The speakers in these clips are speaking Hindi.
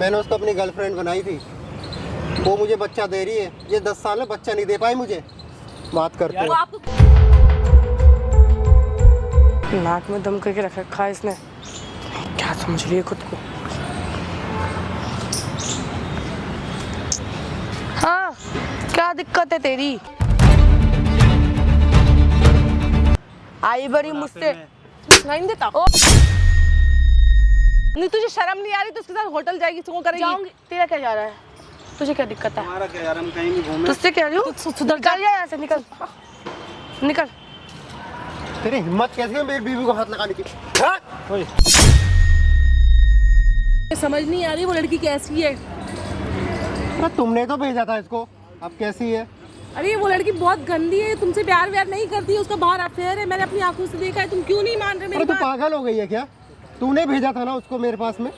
मैंने उसको अपनी गर्लफ्रेंड बनाई थी, वो मुझे बच्चा दे रही है। ये 10 साल में बच्चा नहीं दे पाई मुझे। बात करते हो आपको नाक में दम करके रखा है इसने, क्या समझ रही है खुद को। हाँ, क्या दिक्कत है तेरी? आई बड़ी मुझसे नहीं देता। ओ नहीं, तुझे शर्म नहीं आ रही तो उसके साथ होटल जाएगी, सो करेगी। जाऊंगी। तेरा क्या जा रहा है? तुझे क्या दिक्कत है? हमारा क्या यार, हम कहीं नहीं घूमे। तुझसे कह रही हूँ सुधर जा, यहाँ से निकल निकल। तेरी हिम्मत कैसे है मेरी बीवी को हाथ लगाने की? समझ नहीं आ रही वो लड़की कैसी है। अरे तुमने तो भेजा था इसको, अब कैसी है? अरे वो लड़की बहुत गंदी है, तुमसे प्यार व्यार नहीं करती है, उसका बाहर अफेयर है, मैंने अपनी आंखों से देखा है। तुम क्यों नहीं मान रहे मेरी अरे बात? तू पागल हो गई है क्या? तूने भेजा था ना उसको मेरे पास में,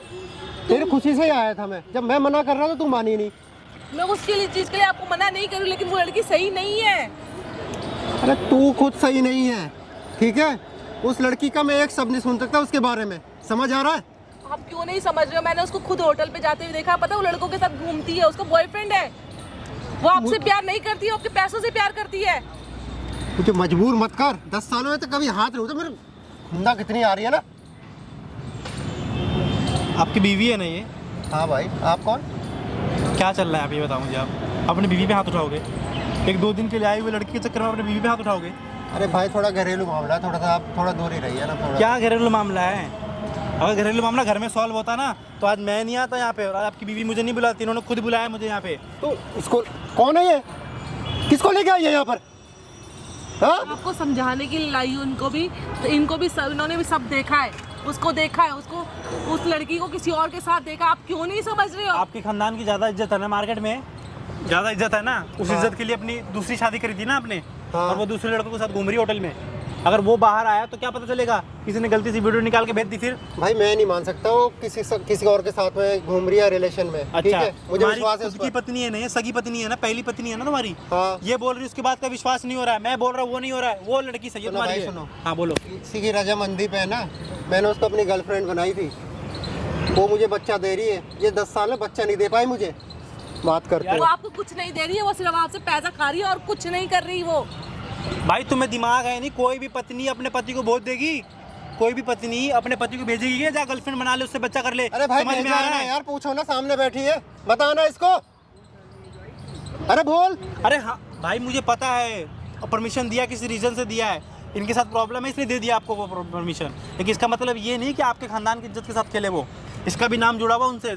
तेरी खुशी से ही आया था मैं। जब मैं मना कर रहा था तू मानी नहीं। मैं उसके लिए चीज के लिए आपको मना नहीं करूँ, लेकिन वो लड़की सही नहीं है। अरे तू खुद सही नहीं है, ठीक है? उस लड़की का मैं एक शब्द नहीं सुन सकता उसके बारे में, समझ आ रहा है? आप क्यों नहीं समझ रहे हो? मैंने उसको खुद होटल पे जाते हुए देखा। पता है वो लड़कों के साथ घूमती है, उसका बॉयफ्रेंड है। वो आपसे प्यार नहीं करती है, आपके पैसों से प्यार करती है। मुझे मजबूर मत कर। 10 सालों में तो कभी हाथ नहीं उठा। मेरे खुंदा कितनी आ रही है ना। आपकी बीवी है ना ये? हाँ भाई, आप कौन? क्या चल रहा है आप ये बताओ मुझे। आप अपनी बीवी पे हाथ उठाओगे? 1-2 दिन के लिए आई हुई लड़की के चक्कर में अपनी बीवी पे हाथ उठाओगे? अरे भाई थोड़ा घरेलू मामला है, थोड़ा सा आप थोड़ा दूर ही रहिए ना थोड़ा। क्या घरेलू मामला है? अगर घरेलू मामला घर में सॉल्व होता ना तो आज मैं नहीं आता यहाँ पे, और आज आपकी बीवी मुझे नहीं बुलाती, इन्होंने खुद बुलाया मुझे यहाँ पे। तो इसको कौन है ये? किसको लेके आई है यहाँ पर? हाँ? आपको समझाने के लिए लाई उनको भी, तो इनको भी सब, इन्होंने भी सब देखा है। उसको देखा है, उसको उस लड़की को किसी और के साथ देखा। आप क्यों नहीं समझ रहे हो? आपके खानदान की ज़्यादा इज्जत है ना मार्केट में, ज़्यादा इज्जत है ना। उस इज्जत के लिए अपनी दूसरी शादी करी थी ना आपने, और वो दूसरे लड़कों के साथ घूम रही होटल में। अगर वो बाहर आया तो क्या पता चलेगा? किसी ने गलती से वीडियो निकाल के भेज दी फिर। भाई मैं नहीं मान सकता वो किसी और के साथ में घूम रही है रिलेशन में। अच्छा, ठीक है? मुझे विश्वास है खुद की पत्नी है ना, ये सगी पत्नी है ना, पहली पत्नी है ना तुम्हारी। हाँ। ये बोल रही है उसके बाद का विश्वास नहीं हो रहा है, मैं बोल रहा हूँ वो नहीं हो रहा है। वो लड़की सही है सुनो तुम्हारी भाई, है। सुनो। हाँ बोलो। किसी की रजामंदी पे है ना, मैंने उसको अपनी गर्लफ्रेंड बनाई थी, वो मुझे बच्चा दे रही है। ये 10 साल में बच्चा नहीं दे पाई मुझे। बात करते वो हो आपको कुछ नहीं दे रही है, वो सिर्फ आपसे पैसा खा रही है और कुछ नहीं कर रही वो। भाई तुम्हें दिमाग है नहीं? कोई भी पत्नी अपने पति को बोल देगी? कोई भी पत्नी अपने पति को भेजेगी कि जा गर्लफ्रेंड बना ले, उससे बच्चा कर ले? अरे भाई समझ में भेजा आ है रहा ना है? यार, पूछो ना, सामने बैठी है, बताना इसको। अरे बोल। अरे हाँ भाई मुझे पता है, परमिशन दिया किसी रीजन से दिया है, इनके साथ प्रॉब्लम है इसलिए दे दिया आपको वो परमिशन। लेकिन इसका मतलब ये नहीं कि आपके खानदान की इज्जत के साथ खेले वो, इसका भी नाम जुड़ा हुआ उनसे।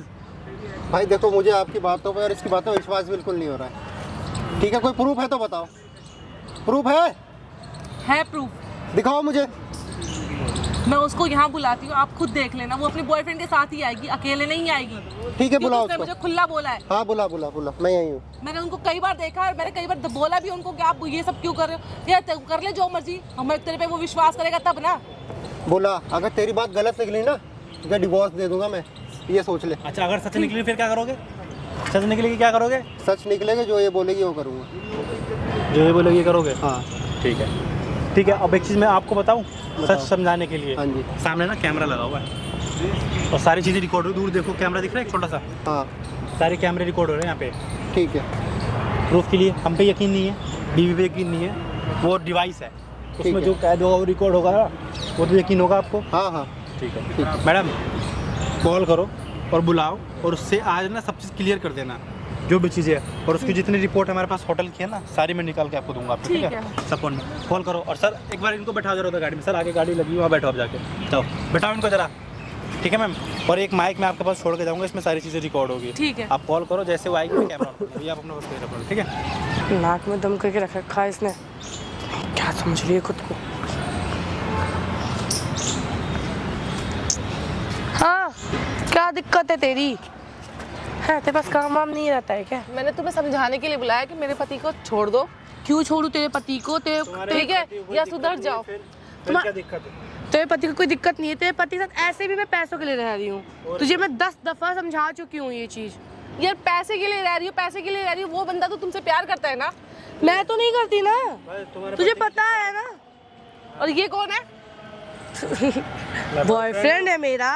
भाई देखो, मुझे आपकी बातों पर और इसकी बातों पर विश्वास बिल्कुल नहीं हो रहा है। ठीक है, कोई प्रूफ है तो बताओ। प्रूफ है प्रूफ। दिखाओ मुझे। मैं उसको यहाँ बुलाती हूँ, आप खुद देख लेना। वो अपने बॉयफ्रेंड के साथ ही आएगी, अकेले नहीं आएगी। ठीक है, बुलाओ उसने उसको। मुझे खुला बोला है। हाँ बुला बुला बुला, मैं यही हूँ। मैंने उनको कई बार देखा है और मैंने कई बार बोला भी उनको कि आप ये सब क्यों कर रहे हो। यार कर ले जो मर्जी, हम तेरे पे वो विश्वास करेगा तब ना। बोला अगर तेरी बात गलत निकली ना तो डिवोर्स दे दूंगा मैं, ये सोच ले। अच्छा, अगर सच निकली फिर क्या करोगे? सच निकलेगी क्या करोगे? सच निकलेगा, जो ये बोलेगी वो करूँगा। जो ये बोलोगे करोगे? हाँ ठीक है ठीक है। अब एक चीज़ मैं आपको बताऊं सच समझाने के लिए। हाँ जी। सामने ना कैमरा लगा हुआ है और सारी चीज़ें रिकॉर्ड हो। दूर देखो कैमरा दिख रहा है, एक छोटा सा। हाँ सारे कैमरे रिकॉर्ड हो रहे हैं यहाँ पे। ठीक है। प्रूफ के लिए हम पे यकीन नहीं है, बीवी पे यकीन नहीं है, वो डिवाइस है उसमें है। जो कैद होगा वो रिकॉर्ड होगा, वो तो यकीन होगा आपको। हाँ हाँ ठीक है ठीक है। मैडम, कॉल करो और बुलाओ और उससे आज ना सब चीज़ क्लियर कर देना, जो भी चीज़ें है। और उसकी जितनी रिपोर्ट हमारे पास होटल की है ना, सारी मैं निकाल के आपको दूंगा आपको। ठीक है, सब फोन में कॉल करो। और सर एक बार इनको बैठा जरा उधर गाड़ी में। सर आगे गाड़ी लगी, वहाँ बैठो आप जाके, जाओ बैठाओ इनको जरा। ठीक है मैम। और एक माइक मैं आपके पास छोड़ के जाऊँगा, इसमें सारी चीज़ें रिकॉर्ड होगी। ठीक है। आप कॉल करो, जैसे वो आएगी कैमरा अभी आप अपना बस रखो। ठीक है। नाक में दम करके रखा है इसने, क्या समझ रही है खुद को। हाँ, क्या दिक्कत है तेरी? है तेरे पास काम वाम नहीं रहता है क्या? मैंने तुम्हें समझाने के लिए बुलाया कि मेरे पति को छोड़ दो। क्यों छोड़ू तेरे पति को? ठीक है, या सुधर जाओ। क्या दिक्कत है? तेरे पति को कोई दिक्कत नहीं है। तेरे पति के साथ ऐसे भी मैं पैसों के लिए रह रही हूँ। तुझे मैं 10 दफा समझा चुकी हूँ ये चीज। यार पैसे के लिए रह रही हूँ, पैसे के लिए रह रही हूँ। वो बंदा तो तुमसे प्यार करता है ना, मैं तो नहीं करती ना, तुझे पता है ना। और ये कौन है? बॉयफ्रेंड है मेरा।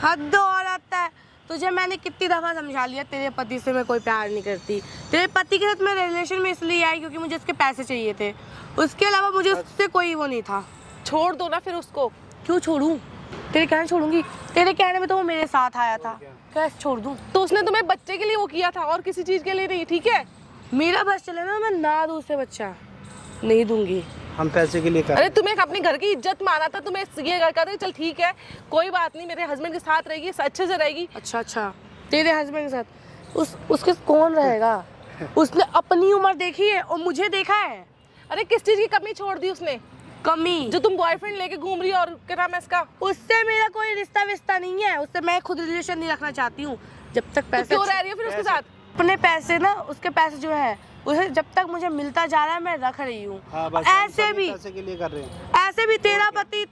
हद और आता है। तुझे मैंने कितनी दफा समझा लिया, तेरे पति से मैं कोई प्यार नहीं करती। तेरे पति के साथ मैं रिलेशन में इसलिए आई क्योंकि मुझे उसके पैसे चाहिए थे, उसके अलावा मुझे उससे कोई वो नहीं था। छोड़ दो ना फिर उसको। क्यों छोड़ूं? तेरे कहने छोड़ूंगी? तेरे कहने में तो वो मेरे साथ आया था, कैसे छोड़ दूं? तो उसने तुम्हें बच्चे के लिए वो किया था और किसी चीज के लिए नहीं, ठीक है? मेरा बस चले ना, मैं ना दूं उसे बच्चा, नहीं दूंगी। हम पैसे के लिए कर अरे तुम्हें अपने घर की इज्जत माना था, तुम्हें ये घर का था, चल ठीक है कोई बात नहीं, मेरे हस्बैंड के साथ रहेगी, अच्छे से रहेगी। अच्छा, तेरे हस्बैंड के साथ उसके कौन रहेगा? उसने अपनी उम्र देखी है और मुझे देखा है। अरे किस चीज की कमी छोड़ दी उसने? कमी जो तुम बॉयफ्रेंड लेके घूम रही हो और क्या नाम है इसका? उससे मेरा कोई रिश्ता विस्ता नहीं है, उससे मैं खुद रिलेशन नहीं रखना चाहती हूँ जब तक पैसे। क्यों रह रही हो फिर उसके साथ? अपने पैसे ना, उसके पैसे जो है उसे जब तक मुझे मिलता जा रहा है मैं रख रही हूँ। हाँ, बस ऐसे भी पैसे के लिए कर रहे हैं। ऐसे भी तेरा पति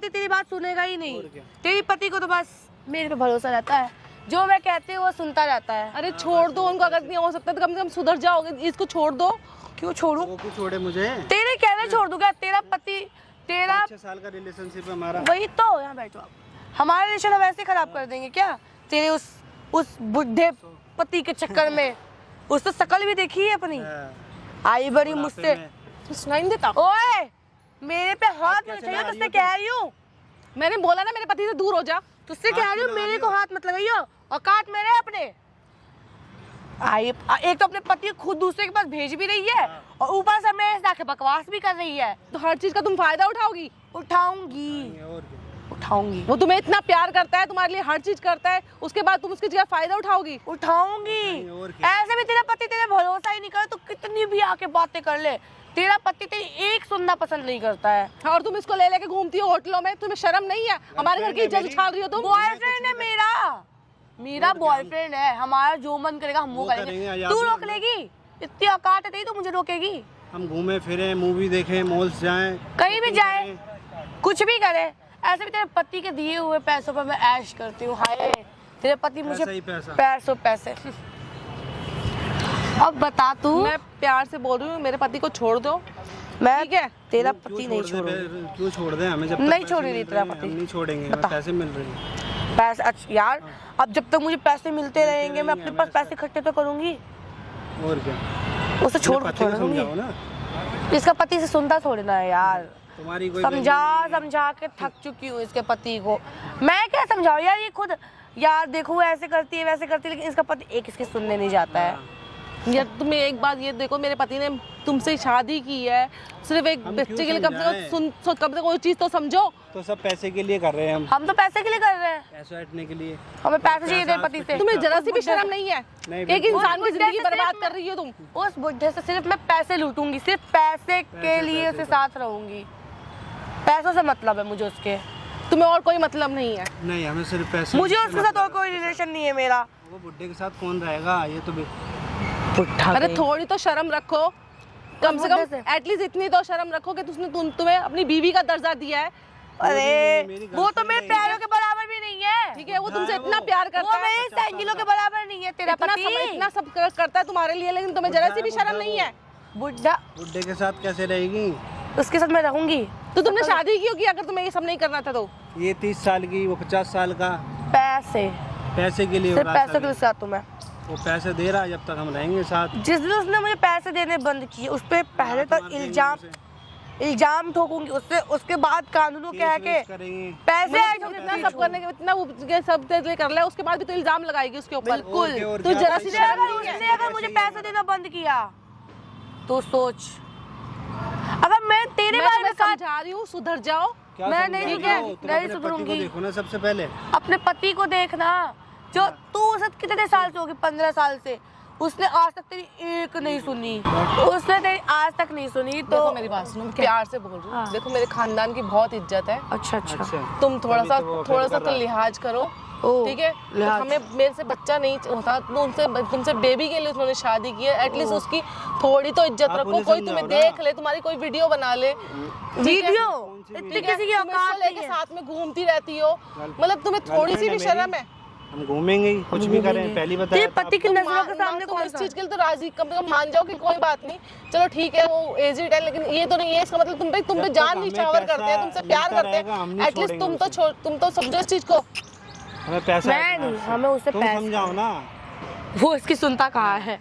तेरी बात सुनेगा ही नहीं। तेरी पति को तो बस मेरे पे भरोसा रहता है, जो मैं कहती हूँ वो सुनता रहता है। अरे छोड़ दो उनको, अगर नहीं हो सकता तो कम से कम सुधर जाओगे, इसको छोड़ दो। क्यों छोड़ूं? वो क्यों छोड़े मुझे? तेरे कहने छोड़ दूंगा? तेरा पति, तेरा 6 साल का रिलेशनशिप है हमारा। वही तो, यहाँ बैठो आप। हमारा रिलेशन हम ऐसे खराब कर देंगे क्या? तेरे उस बुढ़े पति के चक्कर में। उसने शकल भी देखी है अपनी, आई बड़ी मुझसे। सुनाई नहीं देता? ओए मेरे पे हाथ मत लगाइयो, तुझसे कह रही हूँ। मैंने बोला ना मेरे पति से दूर हो जा। तुझसे कह रही हूँ, मेरे को हाथ मत लगाइयो, औकात मेरे अपने। आई एक तो अपने पति को खुद दूसरे के पास भेज भी रही है और ऊपर से मैं जाके बकवास भी कर रही है। तो हर चीज का तुम फायदा उठाओगी? उठाऊंगी। वो तुम्हें इतना प्यार करता है, तुम्हारे लिए हर चीज करता है, उसके बाद तुम उसकी जगह फायदा उठाओगी? उठाऊंगी। ऐसे भी तेरा पति तेरे भरोसा ही नहीं करे तो कितनी भी आके बातें कर ले, तेरा पति तेरी एक सुनना पसंद नहीं करता है। और तुम इसको ले लेके घूमती हो होटलों में, तुम्हें शर्म नहीं है? हमारे घर की इज्जत उछाल रही हो तुम। बॉयफ्रेंड है मेरा बॉयफ्रेंड है, हमारा जो मन करेगा हम वो करेंगे। तू रोक लेगी? इतनी औकात है तेरी तो मुझे रोकेगी? हम घूमे फिरे, मूवी देखें, मॉल्स जाएं, कहीं भी जाए, कुछ भी करे। ऐसे भी तेरे पति के दिए हुए पैसों पर मैं ऐश करती हूँ। हाय तेरे पति मुझे पैसे। अब बता तू। मैं प्यार से बोल रही हूँ, मेरे पति को छोड़ दो। मैं ठीक है? तेरा पति नहीं छोड़ूंगी। क्यों छोड़ दें हमें? जब नहीं छोड़ रही तेरा पति। नहीं छोड़ेंगे, पैसे मिल रहे हैं। पैसे? अच्छा यार, अब जब तक मुझे पैसे मिलते रहेंगे मैं अपने पास पैसे इकट्ठे तो करूंगी। और क्या? उसे छोड़ ना, इसका पति से सुनता थोड़ी ना है यार। तुम्हारी कोई समझा के थक चुकी हूँ इसके पति को। मैं क्या समझाऊँ यार, ये खुद यार देखो ऐसे करती है वैसे करती है, लेकिन इसका पति एक इसके सुनने नहीं जाता है। यार तुम्हें एक बात ये देखो, मेरे पति ने तुमसे शादी की है, सिर्फ एक बच्चे के लिए, कम से कम कोई चीज तो समझो। तो सब पैसे के लिए कर रहे हैं हम तो पैसे के लिए कर रहे हैं, पैसे हटने के लिए। हमें पैसे चाहिए थे पति से। तुम्हें जरा सी भी शर्म नहीं है? एक इंसान की जिंदगी बर्बाद कर रही हो तुम। उस बुढ़े से सिर्फ मैं पैसे लूटूंगी, सिर्फ पैसे के लिए उसके साथ रहूंगी। पैसों से मतलब है मुझे उसके, तुम्हें और कोई मतलब नहीं है? नहीं, हमें सिर्फ पैसे। मुझे उसके साथ और कोई रिलेशन नहीं है मेरा। वो बुढ़े के साथ कौन रहेगा? ये तो अरे थोड़ी तो शर्म रखो, कम से कम एटलीस्ट इतनी तो शर्म रखो कि तुम्हें अपनी बीवी का दर्जा दिया है। अरे वो तो मेरे प्यारों के बराबर भी नहीं है। ठीक है, वो तुमसे इतना प्यार करता है, वो मेरे सैंडलों के बराबर नहीं है। तेरा पति इतना सब करता है तुम्हारे लिए, लेकिन तुम्हें जरा सी भी शर्म नहीं है। बुढ़े के साथ कैसे रहेगी? उसके साथ मैं रहूंगी। तो तुमने शादी क्यों की अगर तुम्हें ये सब नहीं करना था तो? ये 30 साल की, वो 50 साल का। पैसे के लिए, सिर्फ पैसे के साथ हूँ मैं। वो पैसे दे रहा है, जब तक हम रहेंगे साथ। जिस दिन उसने मुझे पैसे देने बंद किए उस पे पहले तो इल्जाम ठोकूंगी उससे, उसके बाद कानूनों के आके पैसे इतना सब करने के, इतना सब कर ले, उसके बाद भी तो इल्जाम लगाएगी उसके ऊपर। बिल्कुल। तो जरा सी उसने अगर मुझे पैसे देना बंद किया तो सोच, अगर मैं तेरे बारे में समझा रही हूँ, सुधर जाओ। मैं नहीं सुधरूंगी। देखो ना सबसे पहले अपने पति को देखना, जो तू उससे कितने साल से होगी? 15 साल से। उसने आज तक तेरी एक नहीं सुनी, उसने तेरी आज तक नहीं सुनी। तो देखो मेरी बात सुनो, प्यार से बोल रही हूँ। देखो मेरे खानदान की बहुत इज्जत है। अच्छा। तुम थोड़ा सा तो लिहाज करो, ठीक है? तो हमें मेरे से बच्चा नहीं होता तो तुमसे बेबी के लिए उन्होंने शादी की है, एटलीस्ट उसकी थोड़ी तो इज्जत रखो। कोई तुम्हें देख ले, तुम्हारी कोई वीडियो बना ले, वीडियो इतनी किसी की औकात नहीं है। साथ में घूमती रहती हो, मतलब तुम्हें थोड़ी सी भी शर्म है? हम घूमेंगे ही, कुछ भी करें। पहली बताया तेरे पति की नजरों के सामने कौन इस चीज के लिए तो राजी, कम से कम मान जाओ कि कोई बात नहीं, चलो ठीक है वो एजिड है, लेकिन ये तो नहीं है इसका मतलब तुम पे जान निछावर करते हैं, तुमसे प्यार करते हैं। एटलीस्ट तुम तो समझो इस चीज को। हमें पैसा मैं नहीं, हमें उससे तुम पैसा। समझाओ ना। वो इसकी सुनता कहाँ है?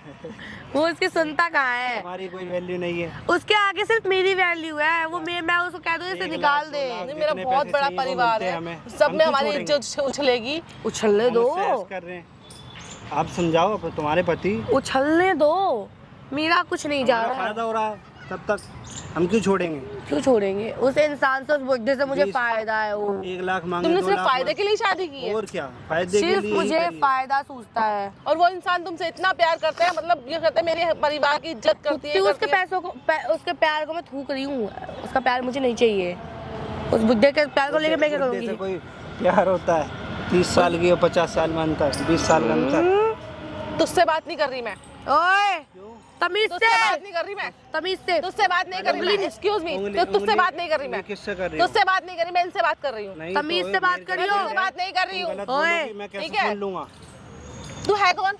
वो इसकी सुनता कहाँ है? हमारी कोई वैल्यू नहीं है। उसके आगे सिर्फ मेरी वैल्यू है। वो मैं उसको कह दूँ इसे निकाल दे। नहीं, मेरा बहुत बड़ा परिवार है, सब में हमारी इज्जत उछलेगी। उछलने दो, कर रहे हैं आप, समझाओ तुम्हारे पति। उछलने दो, मेरा कुछ नहीं जा रहा है। फायदा हो रहा है तब तक हम क्यों छोड़ेंगे? क्यों छोड़ेंगे? उस इंसान से, उस बुड्ढे से मुझे फायदा है। वो 1 लाख मांगे, तुमने 2 सिर्फ लाख फायदे के लिए शादी की है? और क्या फायदे के सिर्फ लिए ही मुझे करी है। फायदा सूझता है। और वो इंसान तुमसे इतना प्यार करता है, मतलब ये कहते हैं मेरे परिवार की इज्जत करती है, क्यों? उसके पैसों को, उसके प्यार को मैं थूक रही हूँ। उसका प्यार मुझे नहीं चाहिए। उस बुड्ढे के प्यार को लेकर मैं क्या बुड्ढे करूँगी? से कोई प्यार होता है? 30 साल की और 50 साल में अंतर, 20 साल का अंतर। तुझसे बात नहीं कर रही मैं, ओए तमीज तुझसे से, बात नहीं कर रही मैं, तमीज से। तुझसे बात नहीं कर रही मैं। एक्सक्यूज मी, तुझसे बात नहीं कर रही मैं। किससे कर रही हो? तुझसे बात नहीं कर रही मैं, इनसे बात कर रही हूँ। नहीं तमीज तो से बात मेरी करियो। गलत तुझसे बात नहीं कर रही हूँ। गलत ओए, बोलोगी, मैं कैसे ठीक है? सुन लूंगा? तू है कौन?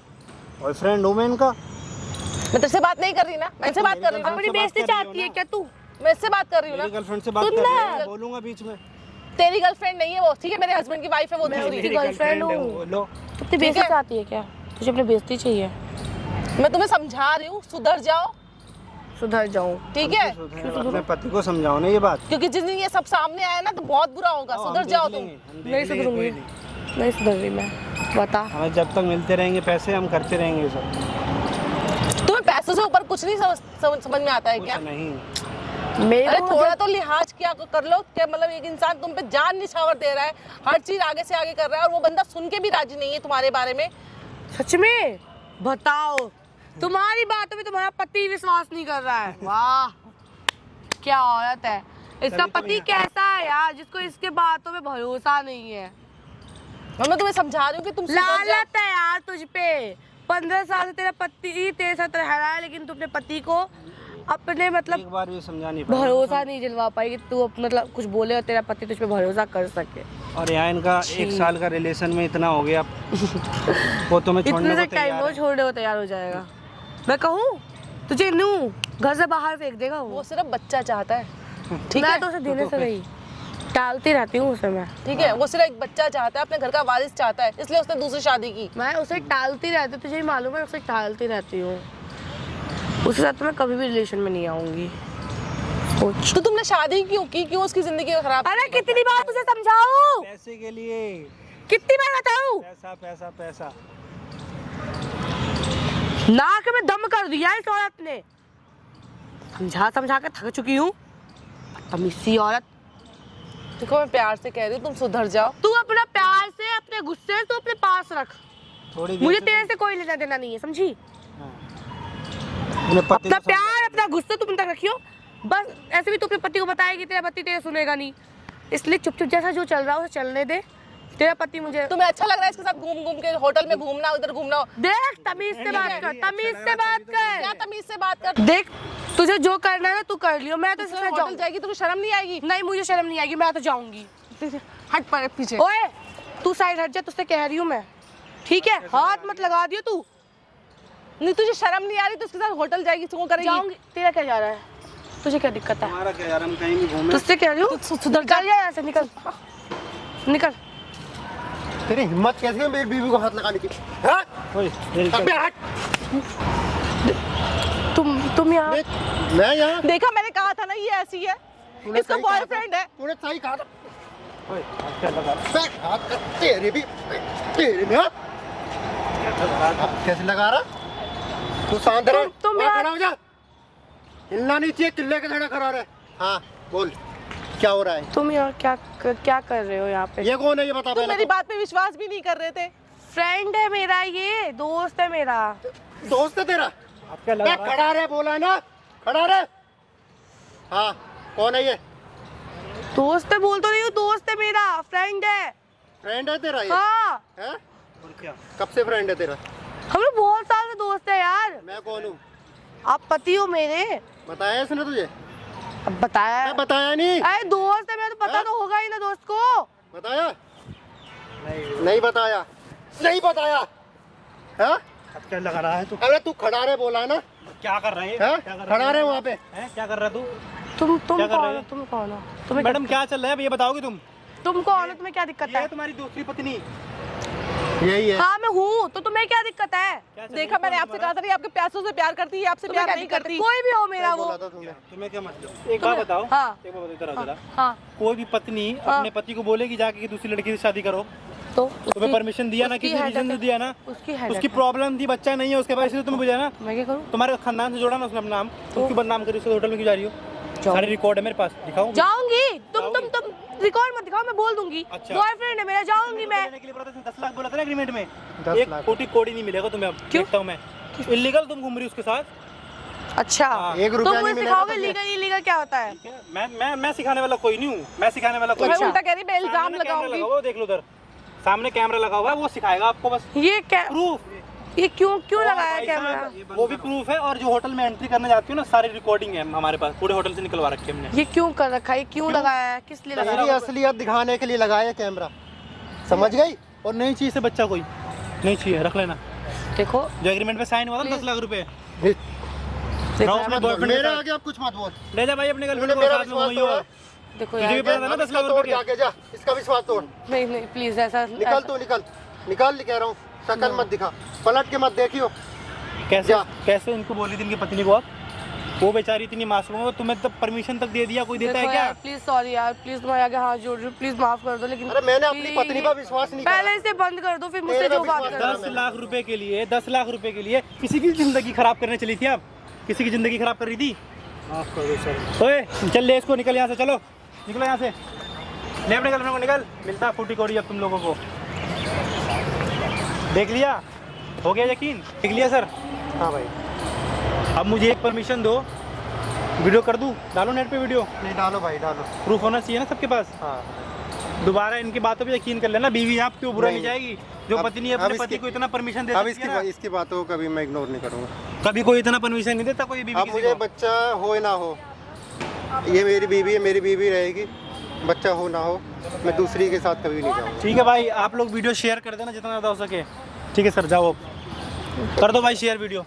बॉयफ्रेंड हूँ मैं इनका। मैं तेरे से बात नहीं कर रही ना, मैं इनसे बात कर रही हूँ। अपनी बेइज्जती चाहती है क्या तू? मैं इससे बात कर रही हूँ मेरी ना। गर्लफ्रेंड से बात सुन कर ना। रही है, बोलूंगा बीच में। तेरी गर्लफ्रेंड नहीं है वो, ठीक है? मेरे हस्बैंड की वाइफ है वो दूसरी। उसकी गर्लफ्रेंड है हूँ। वो, लो। तू अपनी बेइज्जती चाहती है क्या? तुझे अपनी बेइज्जती चाहिए? मैं तुम्हें समझा रही हूँ, सुधर जाओ, सुधर जाऊं? ठीक है? अपने पति को समझाओ ना ये बात। क्योंकि जिस दिन ये सब सामने आया ना तो बहुत बुरा होगा। हम सुधर देख जाओ तुम। लेंगे, हम देख नहीं लेंगे, सुधरूंगी, कोई नहीं। नहीं सुधर रही मैं। बता। हमें जब तक मिलते रहेंगे पैसे, हम करते रहेंगे ये सब। तुम्हें पैसों से ऊपर कुछ नहीं समझ में आता है क्या? कुछ नहीं। मेरे अरे को थोड़ा तो लिहाज किया कर लो। क्या मतलब एक इंसान तुम पे जान निछावर दे रहा है, हर चीज आगे से आगे कर रहा है, और वो बंदा सुन के भी राजी नहीं है तुम्हारे बारे में। सच में बताओ, तुम्हारी बातों में तुम्हारा पति विश्वास नहीं कर रहा है। वाह क्या औरत है। इसका पति कैसा है यार, जिसको इसके बातों में भरोसा नहीं है। मैं तुम्हें समझा रही हूँ कि तुम सुधर जाओ। लालत है यार तुझ पे। 15 साल से तेरा पति तेरे साथ रह रहा है, लेकिन तू अपने पति को अपने मतलब एक बार भी समझा नहीं पाया। भरोसा नहीं दिलवा पाई कि तू मतलब कुछ बोले और तेरा पति तुझ पे भरोसा कर सके। और यहाँ इनका 1 साल का रिलेशन में इतना हो गया, वो तुम्हें छोड़ने इतने को से टाइम तैयार वो है। छोड़ने को तैयार हो जाएगा। मैं कहूँ तुझे नू घर से बाहर फेंक देगा वो वो। सिर्फ बच्चा चाहता है, ठीक मैं है? तो उसे देने से नहीं, टालती रहती हूँ उसे मैं। ठीक है, वो सिर्फ एक बच्चा चाहता है, अपने घर का वारिस चाहता है, इसलिए उसने दूसरी शादी की। मैं उसे टालती रहती हूँ, तुझे ही मालूम है, उसे टालती रहती हूँ। उसके साथ तो मैं कभी भी रिलेशन में नहीं आऊंगी। सोच। तो तुमने शादी क्यों की? क्यों उसकी जिंदगी खराब? अरे कितनी बार तुझे समझाऊं? पैसे के लिए। कितनी बार बताऊं? पैसा पैसा पैसा। नाक में दम कर दिया इस औरत ने। समझा समझा के थक चुकी हूँ। तमीज़ी औरत। देखो मैं प्यार से कह रही हूँ, तुम सुधर जाओ। तू अपना प्यार से, अपने गुस्से से तू अपने पास रख। थोड़ी देर मुझे से तेरे से कोई लेना देना नहीं है, समझी? अपने पति अपना को प्यार, अपना गुस्सा तुम तक रखियो। बस ऐसे भी तू अपने पति को बताएगी, तेरा पति तेरे सुनेगा नहीं। इसलिए चुप चुप जैसा जो चल रहा है उसे चलने दे। तेरा पति मुझे तुम्हें अच्छा लग रहा है इसके साथ घूम घूम के होटल में घूमना, उधर घूमना? देख, तमीज से बात कर, तमीज से बात क्या कर। तमीज से बात कर? देख, तुझे जो करना है ना तू कर लियो। मैं तो इसके साथ होटल जाऊंगी। जाएगी तुम्हें शर्म नहीं आएगी? नहीं, मुझे शर्म नहीं आएगी, मैं तो जाऊंगी। हट पड़े पीछे। ओए तू साइड हट जा, तुझसे कह रही हूँ मैं, ठीक है? हाथ मत लगा दियो तू। नहीं तुझे शर्म नहीं आ रही तो उसके साथ होटल जाएगी, तू करेगी? जाऊंगी। तेरा क्या जा रहा है? तुझे क्या दिक्कत है? हमारा क्या यार, हम कहीं भी घूमे। तुझसे कह रही हूँ, सुधर जा। चल जा यहाँ से, निकल निकल। तेरी हिम्मत कैसे है मेरी बीवी को हाथ लगाने की? हाँ? ओए, मेरी अबे हट! तुम यहाँ देख, मैं यहाँ। देखा, मैंने कहा था ना ये ऐसी है, तूने इसका सही कहा था। बॉयफ्रेंड है। तूने सही कहा था। ओए, क्या लगा? बे, हाथ कर, तेरे भी, तेरे में हाँ? कैसे लगा रहा? तू शांत रह। तुम वहाँ यार- खड़ा हो जा। हिलना नहीं चाहिए, किले के खड़ा खड़ा रहे। हाँ बोल, क्या हो रहा है? तुम यहाँ क्या कर रहे हो यहाँ पे? ये कौन है ये बता तुम पहले मेरी तो। बात पे विश्वास भी नहीं कर रहे थे। फ्रेंड है मेरा, ये दोस्त है मेरा। दोस्त है तेरा? आप क्या लगा बे, रहा है? खड़ा रहे, बोला ना, खड़ा रहे। हाँ कौन है ये? दोस्त है बोल तो रही हूँ, दोस्त है मेरा, फ्रेंड है। फ्रेंड है तेरा ये? हाँ, हैं? और क्या? कब से फ्रेंड है तेरा? हम लोग बहुत साल से दोस्त है यार। मैं कौन हूँ? आप पति हो मेरे। बताया इसने तुझे? अब बताया। मैं बताया नहीं। अरे दोस्त है मेरा, तो पता हाँ? तो होगा ही ना दोस्त को। बताया? नहीं, नहीं बताया, नहीं बताया। हाँ? अब क्या लगा रहा है तू? अरे तू खड़ा रहे बोला है ना? क्या कर रहा है? हाँ? क्या कर खड़ा रहे वहाँ पे। हैं? क्या कर रहा है तू? तुम क्या कर कौन रहे हो? हो? तुम कौन हो? तुम्हें मैडम क्या चल रहा है ये बताओगे तुम? तुम कौन हो? तुम्हें क्या दिक्कत ये है है? तुम्हारी दूसरी पत्नी। यही है। हाँ मैं हूँ, तो तुम्हें क्या दिक्कत है? देखा, मैंने आपसे कहा था नहीं, आपके पैसों से प्यार करती है, आपसे प्यार नहीं करती। कोई भी हो मेरा वो। बोला था तुमने। तुम्हें क्या मतलब? एक बात बताओ, हाँ। एक बात इधर आओ जरा। हाँ कोई भी पत्नी अपने पति को बोलेगी जाके कि दूसरी लड़की से शादी करो, तो तुम्हें परमिशन दिया ना, किसी रीजन से दिया ना? उसकी प्रॉब्लम थी, बच्चा नहीं है उसके पास, इसलिए तुम्हें बुझा ना। मैं क्या करूँ? तुम्हारे खानदान से जोड़ा ना उसने अपना नाम, तो क्यों बदनाम करी? उसके होटल में क्यों जा रही हो? सारे रिकॉर्ड है मेरे पास, दिखाऊं? जाऊंगी। तुम रिकॉर्ड मत दिखाओ, मैं बोल दूंगी। अच्छा। बॉयफ्रेंड है मेरा, जाऊंगी मैं। लेने के लिए बोला था, 10 लाख बोला था ना एग्रीमेंट में। 10 एक लाख। कोटी कोड़ी नहीं मिलेगा तुम्हें अब, देखता हूं मैं। इलीगल तुम घूम रही उसके साथ। अच्छा, 1 रुपया तुम नहीं मुझे मिलेगा सिखाओगे तुझे। लीगल इलीगल क्या होता है? ठीक है, मैं सिखाने वाला कोई नहीं हूँ, मैं सिखाने वाला कोई मैं नहीं। उल्टा कह रही, मैं इल्जाम सामने कैमरा लगाऊंगी। लगा हुआ है, देख लो उधर सामने कैमरा लगा हुआ है, वो सिखाएगा आपको बस ये क्या, प्रूफ। ये क्यों लगाया भाई कैमरा? साहब, वो भी प्रूफ है, और जो होटल में एंट्री करने जाती हो ना, सारी रिकॉर्डिंग है हमारे पास, पूरे होटल से निकलवा रखी है हमने। ये क्यों कर रखा है? ये क्यों लगाया है? किस लिए लगाया? तेरी असलियत दिखाने के लिए लगाया कैमरा, समझ गई? और नहीं चाहिए से बच्चा कोई नहीं चाहिए, रख लेना। देखो जो एग्रीमेंट पे साइन हुआ था 10 लाख रुपए, देखो रहो अपने बॉयफ्रेंड के मेरे साथ। आगे अब कुछ मत बोल। ले जा भाई अपने गर्लफ्रेंड तूने को, मेरा साथ में विश्वास वहीं हो। तोड़ा। देखो तुझे यार, भी पता था ना अब 10 इसका लाख तोड़ रुपए के आगे जा, इसका विश्वास तोड़। नहीं प्लीज ऐसा निकल तू, निकल कह रहा हूँ, शक्ल मत दिखा, पलट के मत देखियो। कैसे जा। कैसे इनको बोली थी इनकी पत्नी को आप? वो बेचारी इतनी मासूम है, तुम्हें तो परमिशन तक दे दिया, कोई देता है क्या? प्लीज सॉरी यार, प्लीज तुम्हारे आगे हाथ जोड़ रही हूँ, प्लीज माफ कर दो। लेकिन अरे मैंने अपनी पत्नी पर विश्वास नहीं करा। पहले इसे बंद कर दो, फिर मुझसे तेरे जो पे बात विश्वास कर। 10 लाख रुपए के लिए, 10 लाख रुपए के लिए किसी की जिंदगी खराब करने चली थी आप? किसी की जिंदगी खराब कर रही थी? ओए चल ले इसको, निकल यहाँ से, चलो निकलो यहाँ से, ले अपने गर्लफ्रेंड को निकल। मिलता फूटी कोड़ी अब तुम लोगों को। देख लिया, हो गया यकीन? देख लिया सर। हाँ भाई, अब मुझे एक परमिशन दो, वीडियो कर दूँ, डालो नेट पे वीडियो, नहीं डालो भाई, डालो। प्रूफ होना चाहिए ना सबके पास। हाँ, दोबारा इनकी बातों पे यकीन कर लेना, बीवी आप क्यों बुरा नहीं नहीं। जाएगी? जो अब- पत्नी अब अपने इसकी- पति को इतना परमिशन दे अब सकती है ना, इसकी बातों को कभी मैं इग्नोर नहीं करूँगा। कभी कोई इतना परमिशन नहीं देता कोई बीवी अब किसी मुझे को। बच्चा हो या ना हो, ये मेरी बीवी है, मेरी बीवी रहेगी। बच्चा हो ना हो, मैं दूसरी के साथ कभी नहीं जाऊँगा। ठीक है भाई, आप लोग वीडियो शेयर कर देना जितना ज़्यादा हो सके। ठीक है सर, जाओ अब। कर दो भाई शेयर वीडियो।